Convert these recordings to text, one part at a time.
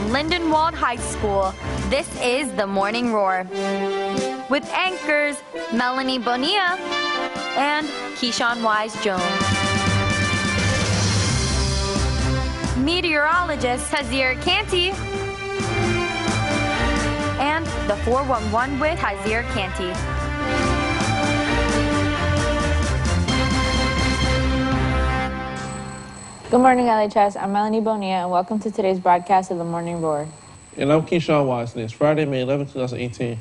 Lindenwold High School. This is The Morning Roar with anchors Melanie Bonilla and Keyshawn Wise-Jones. Meteorologist Hazir Canty and the 411 with Hazir Canty. Good morning, LHS. I'm Melanie Bonilla, and welcome to today's broadcast of The Morning Roar. And I'm Keyshawn Wise. It's Friday, May 11, 2018.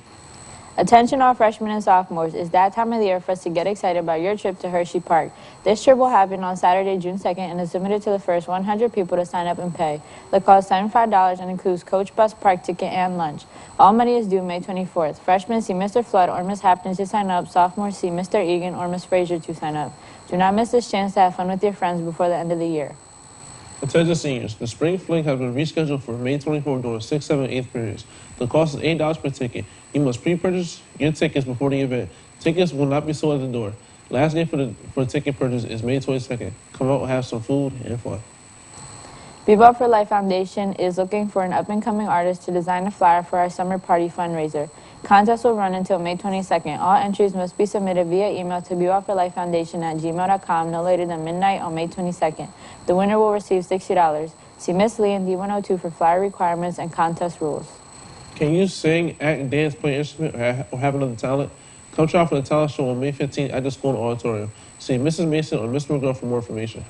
Attention all freshmen and sophomores. It's that time of the year for us to get excited about your trip to Hershey Park. This trip will happen on Saturday, June 2nd, and is limited to the first 100 people to sign up and pay. The cost is $75 and includes coach bus, park ticket, and lunch. All money is due May 24th. Freshmen see Mr. Flood or Miss Hapkins to sign up. Sophomores see Mr. Egan or Miss Frazier to sign up. Do not miss this chance to have fun with your friends before the end of the year. Attention seniors, the spring fling has been rescheduled for May 24th during 6th, 7th, 8th periods. The cost is $8 per ticket. You must pre-purchase your tickets before the event. Tickets will not be sold at the door. Last day for ticket purchase is May 22nd. Come out and have some food and fun. Bebop for Life Foundation is looking for an up-and-coming artist to design a flyer for our summer party fundraiser. Contest will run until May 22nd. All entries must be submitted via email to bebopforlifefoundation@gmail.com no later than midnight on May 22nd. The winner will receive $60. See Miss Lee in D102 for flyer requirements and contest rules. Can you sing, act, dance, play an instrument, or have another talent? Come try out for the talent show on May 15th at the school auditorium. See Mrs. Mason or Mr. McGraw for more information.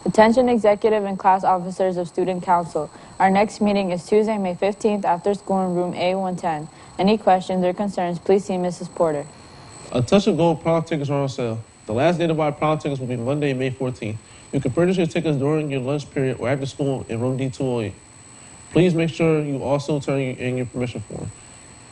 Attention executive and class officers of Student Council. Our next meeting is Tuesday, May 15th after school in room A110. Any questions or concerns, please see Mrs. Porter. A Touch of Gold prom tickets are on sale. The last day to buy prom tickets will be Monday, May 14th. You can purchase your tickets during your lunch period or after school in room D208. Please make sure you also turn in your permission form.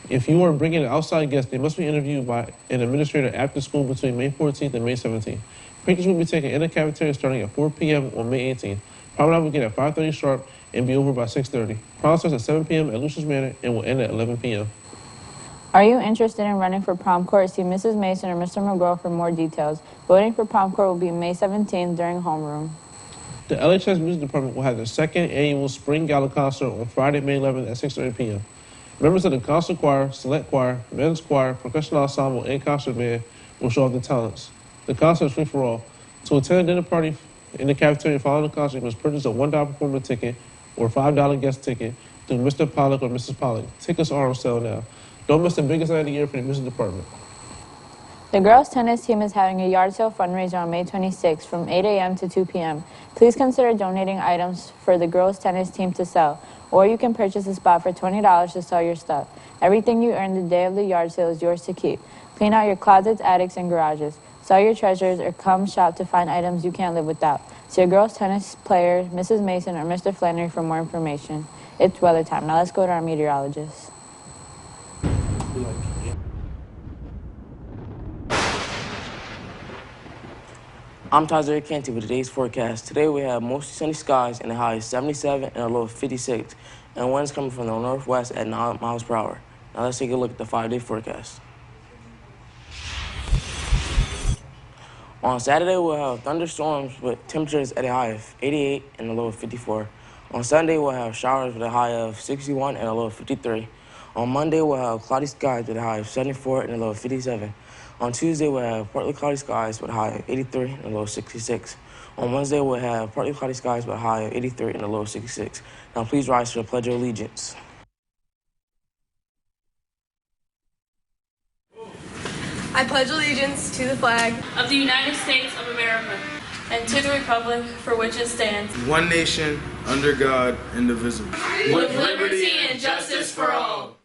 If you are bringing an outside guest, they must be interviewed by an administrator after school between May 14th and May 17th. Pictures will be taken in the cafeteria starting at 4 p.m. on May 18th. Prom night will begin at 5:30 sharp and be over by 6:30. Prom starts at 7 p.m. at Lucius Manor and will end at 11 p.m. Are you interested in running for prom court? See Mrs. Mason or Mr. McGraw for more details. Voting for prom court will be May 17th during homeroom. The LHS Music Department will have their second annual Spring Gala concert on Friday, May 11th at 6:30 p.m. Members of the concert choir, select choir, men's choir, percussion ensemble, and concert band will show off their talents. The concert is free for all. To attend a dinner party in the cafeteria following the concert, you must purchase a $1 performer ticket or a $5 guest ticket through Mr. Pollock or Mrs. Pollock. Tickets are on sale now. Don't miss the biggest night of the year for the music department. The girls' tennis team is having a yard sale fundraiser on May 26th from 8 a.m. to 2 p.m. Please consider donating items for the girls' tennis team to sell, or you can purchase a spot for $20 to sell your stuff. Everything you earn the day of the yard sale is yours to keep. Clean out your closets, attics, and garages. Sell your treasures or come shop to find items you can't live without. See your girls' tennis player, Mrs. Mason, or Mr. Flannery for more information. It's weather time. Now let's go to our meteorologist. I'm Hazir Canty with today's forecast. Today we have mostly sunny skies and a high of 77 and a low of 56, and winds coming from the northwest at 9 miles per hour. Now let's take a look at the 5-day forecast. On Saturday, we'll have thunderstorms with temperatures at a high of 88 and a low of 54. On Sunday, we'll have showers with a high of 61 and a low of 53. On Monday, we'll have cloudy skies with a high of 74 and a low of 57. On Tuesday, we'll have partly cloudy skies with a high of 83 and a low of 66. On Wednesday, we'll have partly cloudy skies with a high of 83 and a low of 66. Now please rise for the Pledge of Allegiance. I pledge allegiance to the flag of the United States of America and to the republic for which it stands, one nation, under God, indivisible, with liberty and justice for all.